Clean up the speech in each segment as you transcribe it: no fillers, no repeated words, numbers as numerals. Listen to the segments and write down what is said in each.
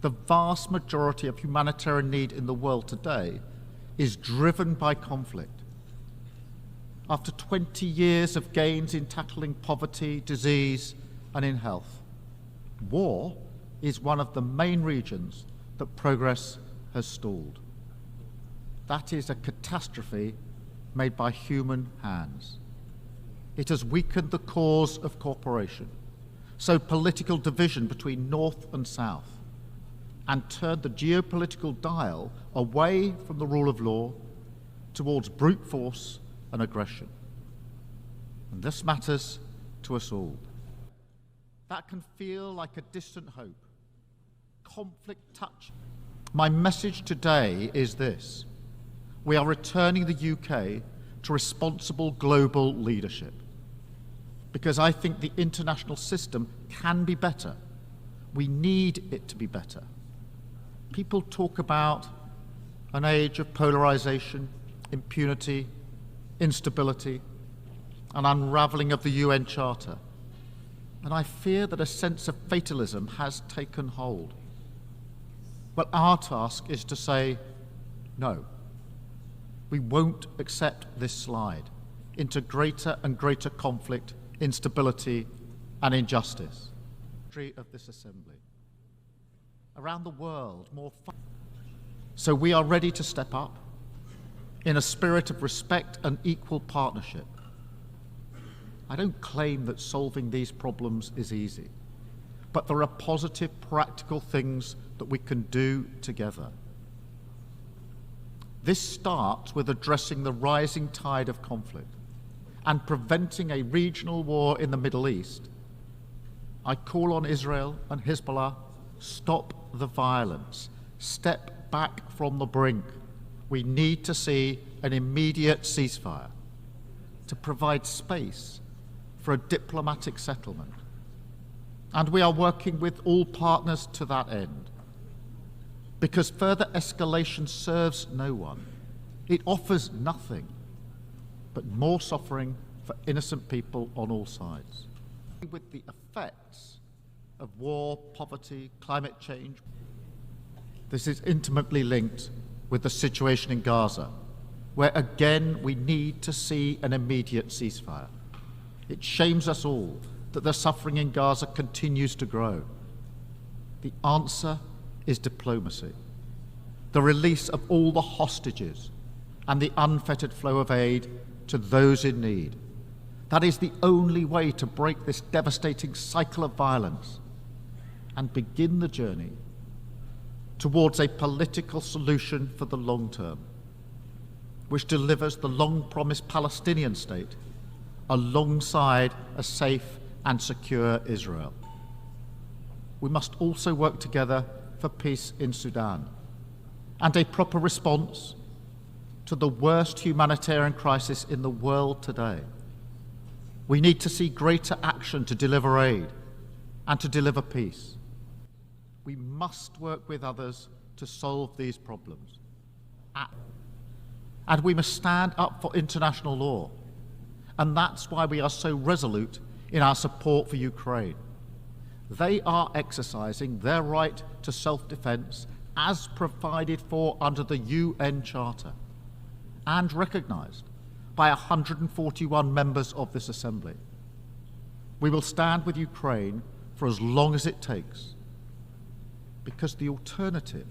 the vast majority of humanitarian need in the world today is driven by conflict. After 20 years of gains in tackling poverty, disease, and in health, war is one of the main regions that progress has stalled. That is a catastrophe made by human hands. It has weakened the cause of cooperation, sowed political division between North and South, and turned the geopolitical dial away from the rule of law towards brute force and aggression. And this matters to us all. That can feel like a distant hope. Conflict touch. My message today is this: we are returning the UK to responsible global leadership, because I think the international system can be better. We need it to be better. People talk about an age of polarization, impunity, instability, an unraveling of the UN Charter. And I fear that a sense of fatalism has taken hold. Well, our task is to say, no, we won't accept this slide into greater and greater conflict, instability, and injustice. Of this assembly. Around the world, so we are ready to step up in a spirit of respect and equal partnership. I don't claim that solving these problems is easy, but there are positive, practical things that we can do together. This starts with addressing the rising tide of conflict and preventing a regional war in the Middle East. I call on Israel and Hezbollah, stop the violence, step back from the brink. We need to see an immediate ceasefire to provide space for a diplomatic settlement. And we are working with all partners to that end, because further escalation serves no one. It offers nothing but more suffering for innocent people on all sides. With the effects of war, poverty, climate change. This is intimately linked with the situation in Gaza, where again we need to see an immediate ceasefire. It shames us all that the suffering in Gaza continues to grow. The answer is diplomacy, the release of all the hostages, and the unfettered flow of aid to those in need. That is the only way to break this devastating cycle of violence and begin the journey towards a political solution for the long term, which delivers the long-promised Palestinian state alongside a safe and secure Israel. We must also work together for peace in Sudan and a proper response to the worst humanitarian crisis in the world today. We need to see greater action to deliver aid and to deliver peace. We must work with others to solve these problems. And we must stand up for international law. And that's why we are so resolute in our support for Ukraine. They are exercising their right to self-defense as provided for under the UN Charter and recognized by 141 members of this Assembly. We will stand with Ukraine for as long as it takes, because the alternative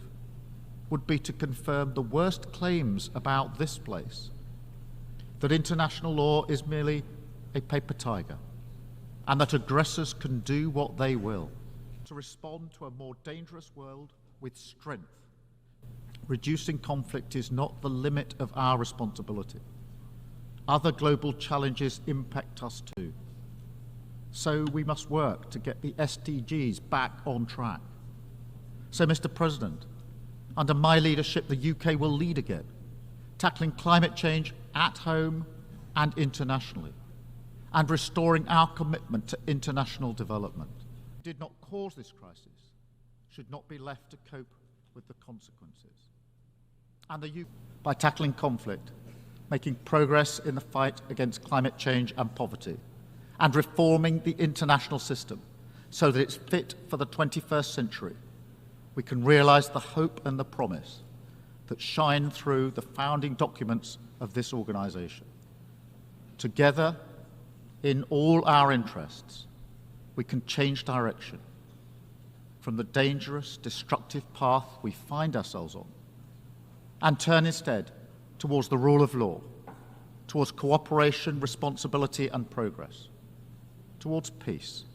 would be to confirm the worst claims about this place, that international law is merely a paper tiger, and that aggressors can do what they will. To respond to a more dangerous world with strength. Reducing conflict is not the limit of our responsibility. Other global challenges impact us too. So we must work to get the SDGs back on track. So, Mr. President, under my leadership, the UK will lead again, tackling climate change at home and internationally, and restoring our commitment to international development. Did not cause this crisis, should not be left to cope with the consequences. And the UK, by tackling conflict, making progress in the fight against climate change and poverty, and reforming the international system so that it's fit for the 21st century, we can realise the hope and the promise that shine through the founding documents of this organisation. Together, in all our interests, we can change direction from the dangerous, destructive path we find ourselves on and turn instead towards the rule of law, towards cooperation, responsibility and progress, towards peace.